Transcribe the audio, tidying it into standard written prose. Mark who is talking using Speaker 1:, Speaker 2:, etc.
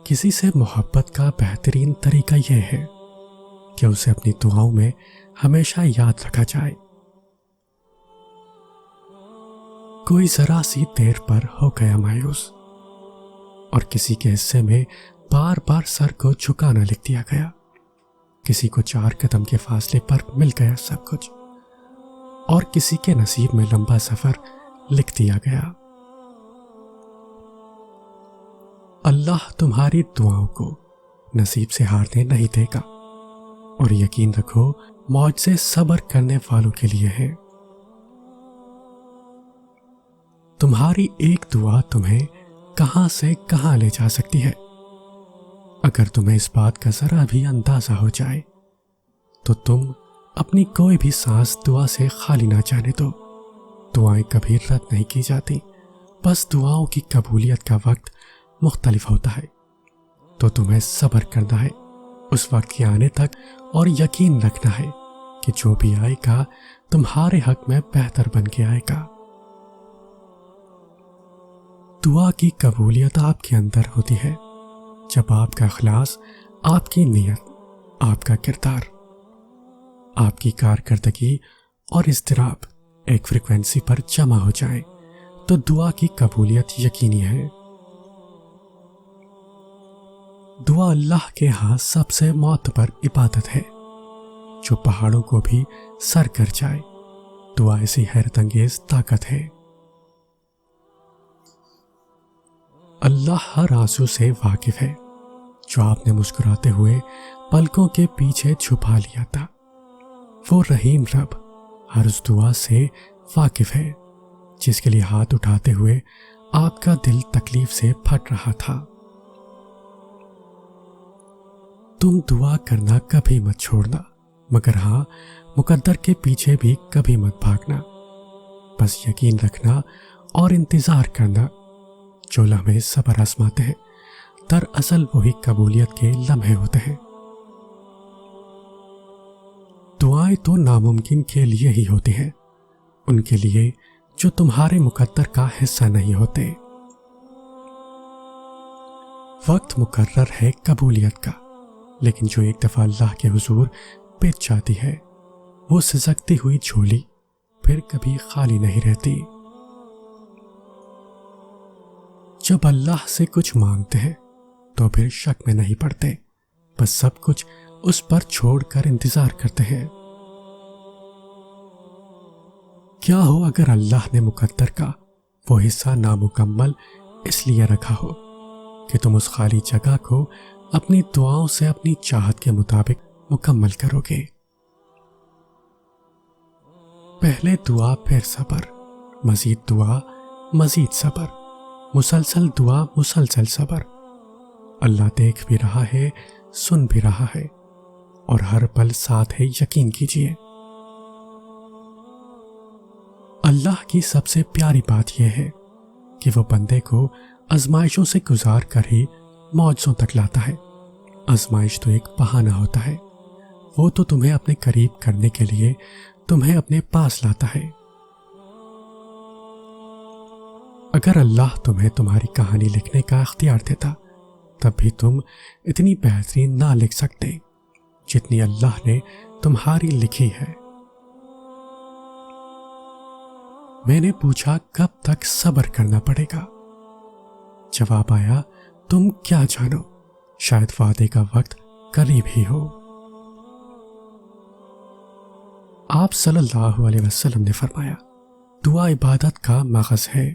Speaker 1: کسی سے محبت کا بہترین طریقہ یہ ہے کہ اسے اپنی دعاؤں میں ہمیشہ یاد رکھا جائے۔ کوئی ذرا سی دیر پر ہو گیا مایوس اور کسی کے حصے میں بار بار سر کو جھکانا لکھ دیا گیا، کسی کو 4 قدم کے فاصلے پر مل گیا سب کچھ، اور کسی کے نصیب میں لمبا سفر لکھ دیا گیا۔ اللہ تمہاری دعاؤں کو نصیب سے ہارنے نہیں دے گا، اور یقین رکھو معجزے صبر کرنے والوں کے لیے ہیں۔ تمہاری ایک دعا تمہیں کہاں سے کہاں لے جا سکتی ہے۔ اگر تمہیں اس بات کا ذرا بھی اندازہ ہو جائے تو تم اپنی کوئی بھی سانس دعا سے خالی نہ جانے دو۔ دعائیں کبھی رد نہیں کی جاتی، بس دعاؤں کی قبولیت کا وقت مختلف ہوتا ہے۔ تو تمہیں صبر کرنا ہے اس وقت کے آنے تک، اور یقین رکھنا ہے کہ جو بھی آئے گا تمہارے حق میں بہتر بن کے آئے گا۔ دعا کی قبولیت آپ کے اندر ہوتی ہے جب آپ کا اخلاص، آپ کی نیت، آپ کا کردار، آپ کی کارکردگی اور اضطراب ایک فریکوینسی پر جمع ہو جائیں تو دعا کی قبولیت یقینی ہے۔ دعا اللہ کے ہاں سب سے معتبر عبادت ہے جو پہاڑوں کو بھی سر کر جائے۔ دعا ایسی حیرت انگیز طاقت ہے۔ اللہ ہر آنسو سے واقف ہے جو آپ نے مسکراتے ہوئے پلکوں کے پیچھے چھپا لیا تھا۔ وہ رحیم رب ہر اس دعا سے واقف ہے جس کے لیے ہاتھ اٹھاتے ہوئے آپ کا دل تکلیف سے پھٹ رہا تھا۔ تم دعا کرنا کبھی مت چھوڑنا، مگر ہاں مقدر کے پیچھے بھی کبھی مت بھاگنا۔ بس یقین رکھنا اور انتظار کرنا۔ جو لمحے صبر آزماتے ہیں دراصل وہی قبولیت کے لمحے ہوتے ہیں۔ دعائیں تو ناممکن کے لیے ہی ہوتی ہیں، ان کے لیے جو تمہارے مقدر کا حصہ نہیں ہوتے۔ وقت مقرر ہے قبولیت کا، لیکن جو ایک دفعہ اللہ کے حضور بچ جاتی ہے وہ سسکتی ہوئی جھولی پھر کبھی خالی نہیں رہتی۔ جب اللہ سے کچھ مانگتے ہیں تو پھر شک میں نہیں پڑتے، بس سب کچھ اس پر چھوڑ کر انتظار کرتے ہیں۔ کیا ہو اگر اللہ نے مقدر کا وہ حصہ نامکمل اس لیے رکھا ہو کہ تم اس خالی جگہ کو اپنی دعاؤں سے اپنی چاہت کے مطابق مکمل کرو گے۔ پہلے دعا پھر صبر، مزید دعا مزید صبر، مسلسل دعا مسلسل صبر۔ اللہ دیکھ بھی رہا ہے، سن بھی رہا ہے، اور ہر پل ساتھ ہے، یقین کیجیے۔ اللہ کی سب سے پیاری بات یہ ہے کہ وہ بندے کو آزمائشوں سے گزار کر ہی معجزوں تک لاتا ہے۔ آزمائش تو ایک بہانہ ہوتا ہے، وہ تو تمہیں اپنے قریب کرنے کے لیے تمہیں اپنے پاس لاتا ہے۔ اگر اللہ تمہیں تمہاری کہانی لکھنے کا اختیار دیتا تب بھی تم اتنی بہترین نہ لکھ سکتے جتنی اللہ نے تمہاری لکھی ہے۔ میں نے پوچھا کب تک صبر کرنا پڑے گا؟ جواب آیا تم کیا جانو، شاید وعدے کا وقت قریب ہی ہو۔ آپ صلی اللہ علیہ وسلم نے فرمایا دعا عبادت کا مغز ہے۔